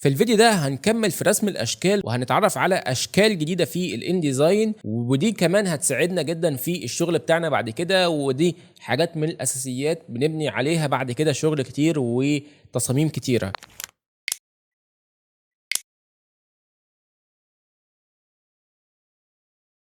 في الفيديو ده هنكمل في رسم الاشكال وهنتعرف على اشكال جديده في الانديزاين، ودي كمان هتساعدنا جدا في الشغل بتاعنا بعد كده، ودي حاجات من الاساسيات بنبني عليها بعد كده شغل كتير وتصاميم كتيره.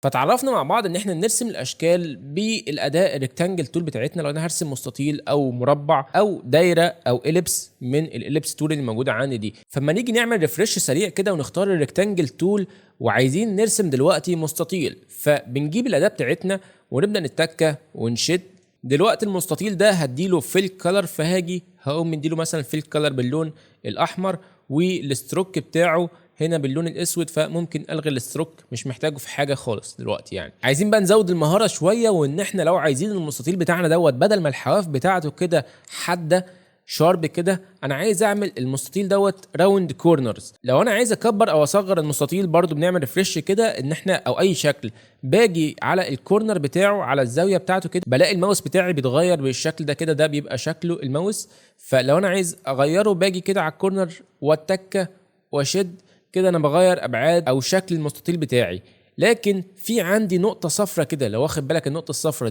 فتعرفنا مع بعض ان احنا نرسم الاشكال بالاداه الريكتانجل تول بتاعتنا. لو انا هرسم مستطيل او مربع او دايره او اليبس من الاليبس تول اللي موجوده عندي دي، فما نيجي نعمل ريفرش سريع كده ونختار الريكتانجل تول وعايزين نرسم دلوقتي مستطيل، فبنجيب الاداه بتاعتنا ونبدا نتكه ونشد. دلوقتي المستطيل ده هديله فيل كلر، فهاجي هقوم مديله مثلا فيل كلر باللون الاحمر، والستروك بتاعه هنا باللون الاسود، فممكن الغي الستروك، مش محتاجه في حاجه خالص دلوقتي. يعني عايزين بقى نزود المهاره شويه، وان احنا لو عايزين المستطيل بتاعنا دوت بدل ما الحواف بتاعته كده حاده شارب كده، انا عايز اعمل المستطيل دوت راوند كورنرز. لو انا عايز اكبر او اصغر المستطيل برضو بنعمل ريفرش كده، ان احنا او اي شكل باجي على الكورنر بتاعه على الزاويه بتاعته كده، بلاقي الماوس بتاعي بيتغير بالشكل ده كده، ده بيبقى شكله الماوس. فلو انا عايز اغيره باجي كده على الكورنر واتكه واشد كده، انا بغير ابعاد او شكل المستطيل بتاعي. لكن في عندي نقطه صفرة كده، لو واخد بالك النقطه الصفرة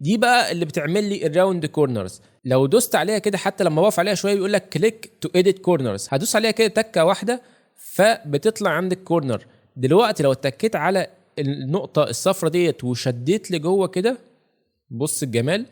دي بقى اللي بتعمل لي الراوند كورنرز. لو دوست عليها كده، حتى لما بقف عليها شويه بيقول لك كليك تو اديت كورنرز، هدوس عليها كده تكه واحده فبتطلع عندك كورنر. دلوقتي لو اتكيت على النقطه الصفرة وشديت لجوه كده، بص الجمال،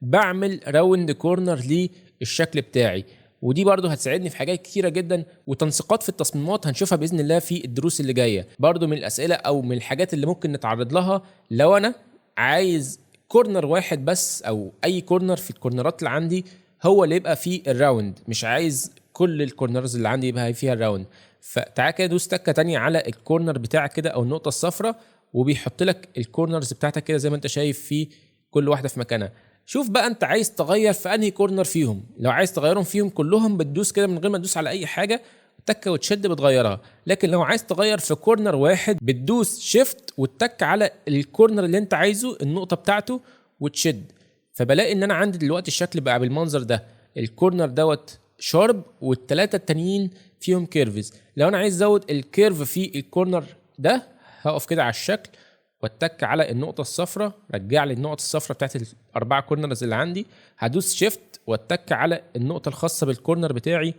بعمل راوند كورنر للشكل بتاعي. ودي برضو هتساعدني في حاجات كتيرة جدا وتنسيقات في التصميمات هنشوفها بإذن الله في الدروس اللي جاية. برضو من الأسئلة أو من الحاجات اللي ممكن نتعرض لها، لو أنا عايز كورنر واحد بس أو أي كورنر في الكورنرات اللي عندي هو اللي يبقى فيه الراوند، مش عايز كل الكورنرز اللي عندي يبقى فيها الراوند، فتعال كده دوس تكة تانية على الكورنر بتاعك كده أو النقطة الصفراء، وبيحط لك الكورنرز بتاعتك كده زي ما انت شايف في كل واحده في مكانها. شوف بقى انت عايز تغير في انهي كورنر فيهم. لو عايز تغيرهم فيهم كلهم بتدوس كده من غير ما تدوس على اي حاجه، تكه وتشد بتغيرها. لكن لو عايز تغير في كورنر واحد بتدوس شيفت وتك على الكورنر اللي انت عايزه النقطه بتاعته وتشد. فبلاقي ان انا عندي دلوقتي الشكل بقى بالمنظر ده، الكورنر شارب والثلاثه التانيين فيهم كيرفز. لو انا عايز ازود الكيرف في الكورنر ده، هقف كده على الشكل واتك على النقطه الصفراء، رجع لي النقط الصفراء بتاعت الاربعه كورنرز اللي عندي، هدوس شيفت واتك على النقطه الخاصه بالكورنر بتاعي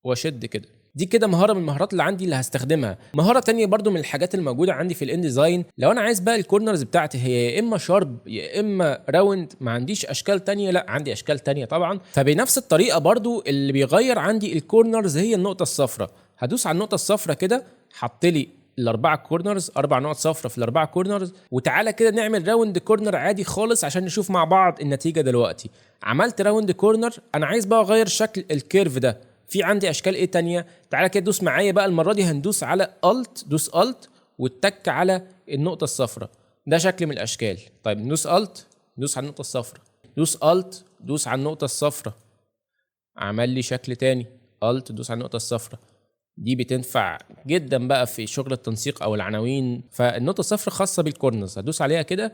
واشد كده. دي كده مهاره من المهارات اللي عندي اللي هستخدمها. مهاره تانية برضو من الحاجات الموجوده عندي في الانديزاين، لو انا عايز بقى الكورنرز بتاعتي هي يا اما شارب يا اما راوند، ما عنديش اشكال تانية، لا عندي اشكال تانية طبعا. فبنفس الطريقه برضو اللي بيغير عندي الكورنرز هي النقطه الصفراء. هدوس على النقطه الصفراء كده، حط لي الاربعه كورنرز، اربع نقط صفرة في الاربعه كورنرز. وتعالى كده نعمل راوند كورنر عادي خالص عشان نشوف مع بعض النتيجه. دلوقتي عملت راوند كورنر، انا عايز بقى اغير شكل الكيرف ده. في عندي اشكال ايه تانية؟ تعالى كده دوس معايا بقى، المره دي هندوس على الت، دوس الت واتك على النقطه الصفراء، ده شكل من الاشكال. طيب ندوس الت، دوس على النقطه الصفراء، دوس الت، دوس على النقطه الصفراء، عمل لي شكل تاني. الت، دوس على النقطه الصفراء. دي بتنفع جدا بقى في شغل التنسيق او العناوين. فالنقطه الصفراء خاصه بالكورنرز، هدوس عليها كده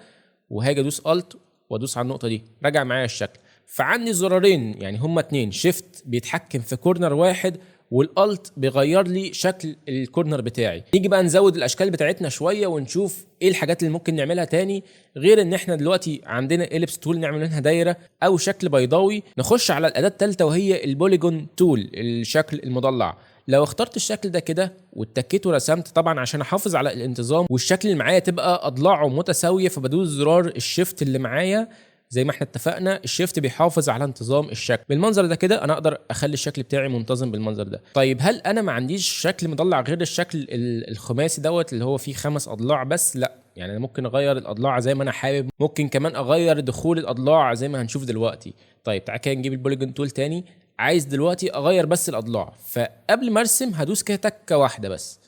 وهاجي ادوس الت وادوس على النقطه دي، رجع معايا الشكل. فعندي زرارين، يعني هما اتنين، شيفت بيتحكم في كورنر واحد والالت بيغير لي شكل الكورنر بتاعي. نيجي بقى نزود الاشكال بتاعتنا شويه ونشوف ايه الحاجات اللي ممكن نعملها تاني، غير ان احنا دلوقتي عندنا اليبس تول نعمل منها دايره او شكل بيضاوي. نخش على الاداه الثالثه وهي البوليجون تول، الشكل المضلع. لو اخترت الشكل ده كده واتكيت ورسمت، طبعا عشان احافظ على الانتظام والشكل اللي معايا تبقى اضلاعه متساويه، فبدوس زرار الشيفت اللي معايا زي ما احنا اتفقنا. الشيفت بيحافظ على انتظام الشكل بالمنظر ده كده، انا اقدر اخلي الشكل بتاعي منتظم بالمنظر ده. طيب هل انا ما عنديش شكل مضلع غير الشكل الخماسي اللي هو فيه 5 اضلاع بس؟ لا، يعني انا ممكن اغير الاضلاع زي ما انا حابب، ممكن كمان اغير دخول الاضلاع زي ما هنشوف دلوقتي. طيب تعالى كده نجيب البوليجون تول تاني، عايز دلوقتي اغير بس الاضلاع. فقبل ما ارسم هدوس كده تكه واحده بس،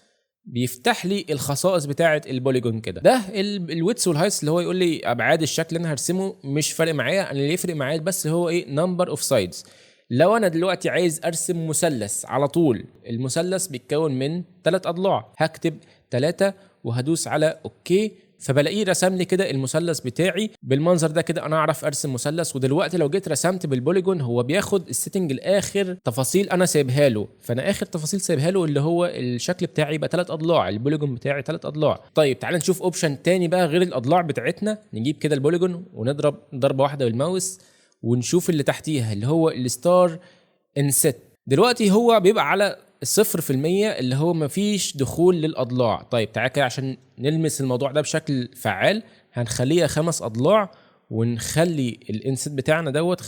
بيفتح لي الخصائص بتاعه البوليجون كده. ده الويتس والهايتس اللي هو يقول لي ابعاد الشكل اللي انا هرسمه. مش فارق معايا انا، اللي يفرق معايا بس هو ايه؟ نمبر اوف سايدز. لو انا دلوقتي عايز ارسم مثلث على طول، المثلث بيتكون من 3 اضلاع، هكتب 3 وهدوس على اوكي. فبلاقيه رسم لي كده المثلث بتاعي بالمنظر ده كده. انا اعرف ارسم مثلث. ودلوقتي لو جيت رسمت بالبوليجون هو بياخد السيتنج الاخر تفاصيل انا سايبها له، فانا اخر تفاصيل سايبها له اللي هو الشكل بتاعي يبقى 3 اضلاع، البوليجون بتاعي 3 اضلاع. طيب تعال نشوف اوبشن تاني بقى غير الاضلاع بتاعتنا. نجيب كده البوليجون ونضرب ضربه واحده بالماوس ونشوف اللي تحتيها اللي هو الستار انست. دلوقتي هو بيبقى على 0% اللي هو مفيش دخول للأضلاع. طيب تعالى كده عشان نلمس الموضوع ده بشكل فعال هنخليها 5 أضلاع ونخلي الانسيت بتاعنا دوت 50%.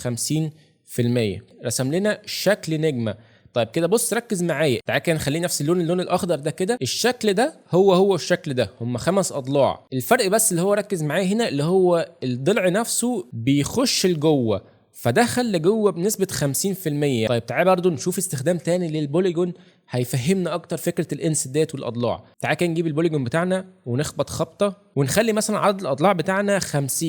رسم لنا شكل نجمة. طيب كده بص ركز معايا، تعالى كده نخليه نفس اللون الأخضر ده كده. الشكل ده هو الشكل ده، هم 5 أضلاع. الفرق بس اللي هو ركز معايا هنا اللي هو الضلع نفسه بيخش لجوه، فدخل لجوه بنسبة 50%. طيب تعالى برضو نشوف استخدام تاني للبوليجون هيفهمنا اكتر فكرة الانسدات والاضلاع. تعالى كده نجيب البوليجون بتاعنا ونخبط خبطة ونخلي مثلا عدد الاضلاع بتاعنا 50،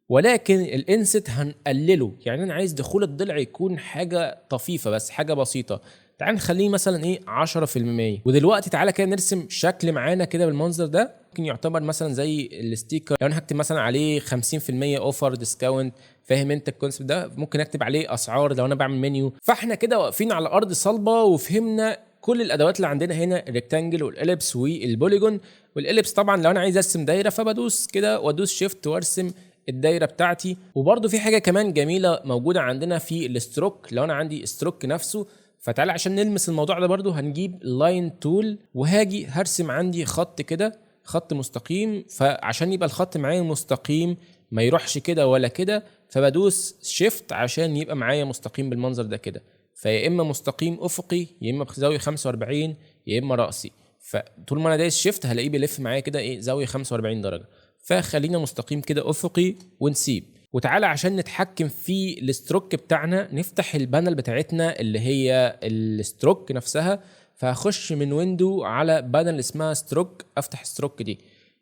ولكن الانست هنقلله. يعني انا عايز دخول الضلع يكون حاجة طفيفة بس، حاجة بسيطة. تعال نخليه مثلا ايه 10%. ودلوقتي تعالى كده نرسم شكل معانا كده بالمنظر ده، ممكن يعتبر مثلا زي الستيكر. لو انا هكتب مثلا عليه 50% اوفر ديسكاونت، فاهم انت الكونسبت ده؟ ممكن اكتب عليه اسعار لو انا بعمل منيو. فاحنا كده واقفين على ارض صلبه وفهمنا كل الادوات اللي عندنا هنا، الريكتانجل والاليبس والبوليجون. والاليبس طبعا لو انا عايز ارسم دايره فبدوس كده وادوس شيفت وارسم الدايره بتاعتي. وبرده في حاجه كمان جميله موجوده عندنا في الستروك، لو انا عندي ستروك نفسه. فتعالى عشان نلمس الموضوع ده برده هنجيب لاين تول وهاجي هرسم عندي خط كده، خط مستقيم. فعشان يبقى الخط معايا مستقيم ما يروحش كده ولا كده فبدوس شيفت عشان يبقى معايا مستقيم بالمنظر ده كده. فيا اما مستقيم افقي يا اما بزاويه 45 يا اما راسي. فطول ما انا دايس شيفت هلاقيه بيلف معايا كده ايه زاويه 45 درجه. فخلينا مستقيم كده افقي ونسيب. وتعالى عشان نتحكم في الستروك بتاعنا نفتح البانل بتاعتنا اللي هي الستروك نفسها. فهخش من ويندو على بانل اسمها ستروك، افتح ستروك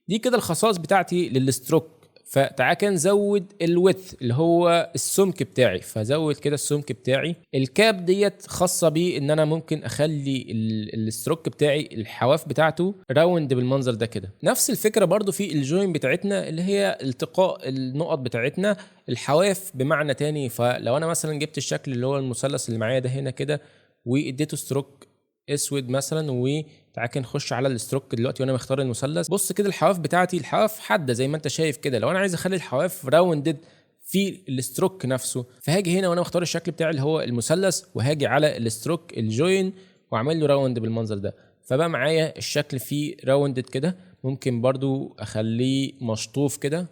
دي كده الخصائص بتاعتي للستروك. فتعالى كده نزود الويدث اللي هو السمك بتاعي، فزود كده السمك بتاعي. الكاب ديت خاصه بيه ان انا ممكن اخلي الستروك بتاعي الحواف بتاعته راوند بالمنظر ده كده. نفس الفكره برضو في الجوين بتاعتنا اللي هي التقاء النقط بتاعتنا الحواف بمعنى تاني. فلو انا مثلا جبت الشكل اللي هو المثلث اللي معايا ده هنا كده واديته ستروك اسود مثلا، وتعالى نخش على الستروك دلوقتي وانا مختار المثلث. بص كده الحواف بتاعتي الحواف حاده زي ما انت شايف كده. لو انا عايز اخلي الحواف راوندد في الستروك نفسه فهاجي هنا وانا مختار الشكل بتاعي اللي هو المثلث وهاجي على الستروك الجوين واعمل له راوند بالمنظر ده. فبقى معايا الشكل فيه راوندد كده. ممكن برضو اخليه مشطوف كده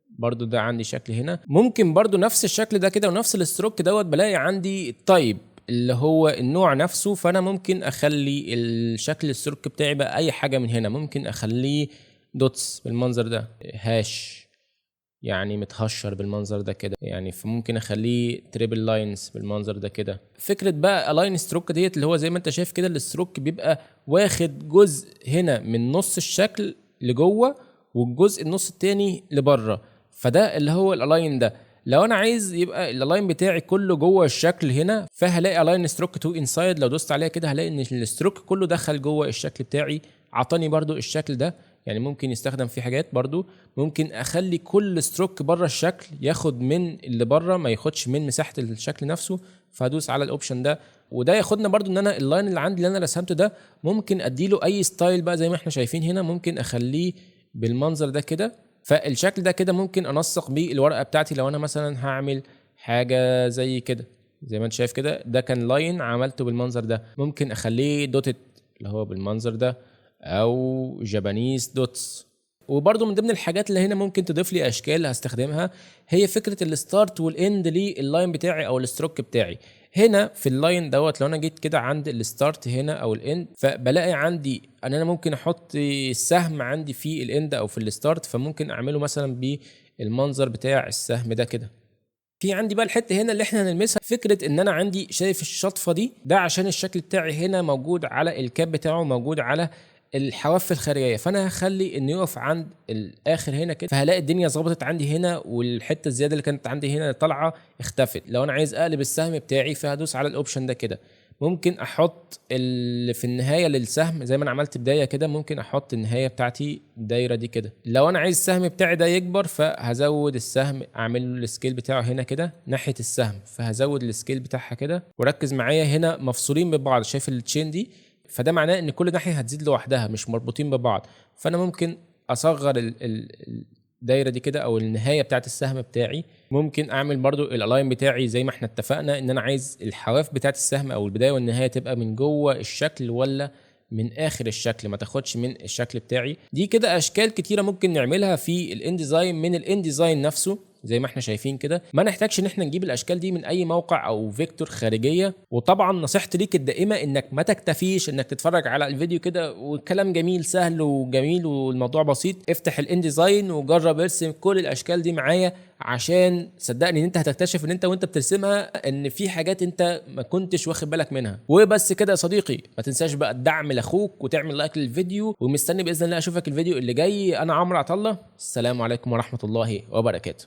برضو، ده عندي شكل هنا. ممكن برضو نفس الشكل ده كده ونفس الستروك دوت بلاقي عندي التايب اللي هو النوع نفسه. فانا ممكن اخلي الشكل الستروك بتاعي بقى اي حاجه من هنا. ممكن اخليه دوتس بالمنظر ده، هاش يعني متهشر بالمنظر ده كده يعني. فممكن اخليه تريبل لاينز بالمنظر ده كده. فكره بقى الاين ستروك ديت اللي هو زي ما انت شايف كده الستروك بيبقى واخد جزء هنا من نص الشكل لجوه والجزء النص التاني لبره. فده اللي هو الالاين ده. لو انا عايز يبقى الالاين بتاعي كله جوه الشكل هنا فهلاقي الاين ستروك تو انسايد. لو دوست عليها كده هلاقي ان الستروك كله دخل جوه الشكل بتاعي. عطاني برضو الشكل ده يعني ممكن يستخدم في حاجات. برضو ممكن اخلي كل ستروك بره الشكل ياخد من اللي بره ما ياخدش من مساحه الشكل نفسه. فهدوس على الاوبشن ده وده ياخدنا برضو ان انا اللاين اللي عندي اللي انا رسمته ده ممكن اديله اي ستايل بقى زي ما احنا شايفين هنا. ممكن اخليه بالمنظر ده كده. فالشكل ده كده ممكن انسق بيه الورقه بتاعتي. لو انا مثلا هعمل حاجه زي كده زي ما انت شايف كده ده كان لاين عملته بالمنظر ده. ممكن اخليه دوتد اللي هو بالمنظر ده او جابانيز دوتس. وبرضو من ضمن الحاجات اللي هنا ممكن تضيف لي اشكال هستخدمها هي فكره الستارت والاند لللاين بتاعي او الستروك بتاعي. هنا في اللاين دوت لو انا جيت كده عند الستارت هنا او الاند فبلاقي عندي ان انا ممكن احط السهم عندي في الاند او في الستارت. فممكن اعمله مثلا بالمنظر بتاع السهم ده كده. في عندي بقى الحته هنا اللي احنا هنلمسها فكره ان انا عندي شايف الشطفه دي ده عشان الشكل بتاعي هنا موجود على الكاب بتاعه موجود على الحواف الخارجيه. فانا هخلي انه يقف عند الاخر هنا كده فهلاقي الدنيا ظبطت عندي هنا والحته الزياده اللي كانت عندي هنا طالعه اختفت. لو انا عايز اقلب السهم بتاعي فهدوس على الاوبشن ده كده. ممكن احط في النهايه للسهم زي ما انا عملت بدايه كده، ممكن احط النهايه بتاعتي الدايره دي كده. لو انا عايز السهم بتاعي ده يكبر فهزود السهم، اعمل له السكيل بتاعه هنا كده ناحيه السهم، فهزود السكيل بتاعها كده. وركز معايا هنا مفصولين ببعض، شايف التشين دي؟ فده معناه ان كل ناحيه هتزيد لوحدها مش مربوطين ببعض. فانا ممكن اصغر الدايره دي كده او النهايه بتاعت السهم بتاعي. ممكن اعمل برضو الالاين بتاعي زي ما احنا اتفقنا ان انا عايز الحواف بتاعت السهم او البدايه والنهايه تبقى من جوه الشكل ولا من اخر الشكل، ما تاخدش من الشكل بتاعي. دي كده اشكال كتيره ممكن نعملها في الانديزاين من الانديزاين نفسه زي ما احنا شايفين كده. ما نحتاجش ان احنا نجيب الاشكال دي من اي موقع او فيكتور خارجيه. وطبعا نصيحتي ليك الدائمه انك ما تكتفيش انك تتفرج على الفيديو كده والكلام جميل سهل وجميل والموضوع بسيط. افتح الانديزاين وجرب ارسم كل الاشكال دي معايا، عشان صدقني ان انت هتكتشف ان انت وانت بترسمها ان في حاجات انت ما كنتش واخد بالك منها. وبس كده يا صديقي، ما تنساش بقى الدعم لاخوك وتعمل لايك للفيديو، ومستني باذن الله اشوفك الفيديو اللي جاي. انا عمرو عطله، السلام عليكم ورحمه الله وبركاته.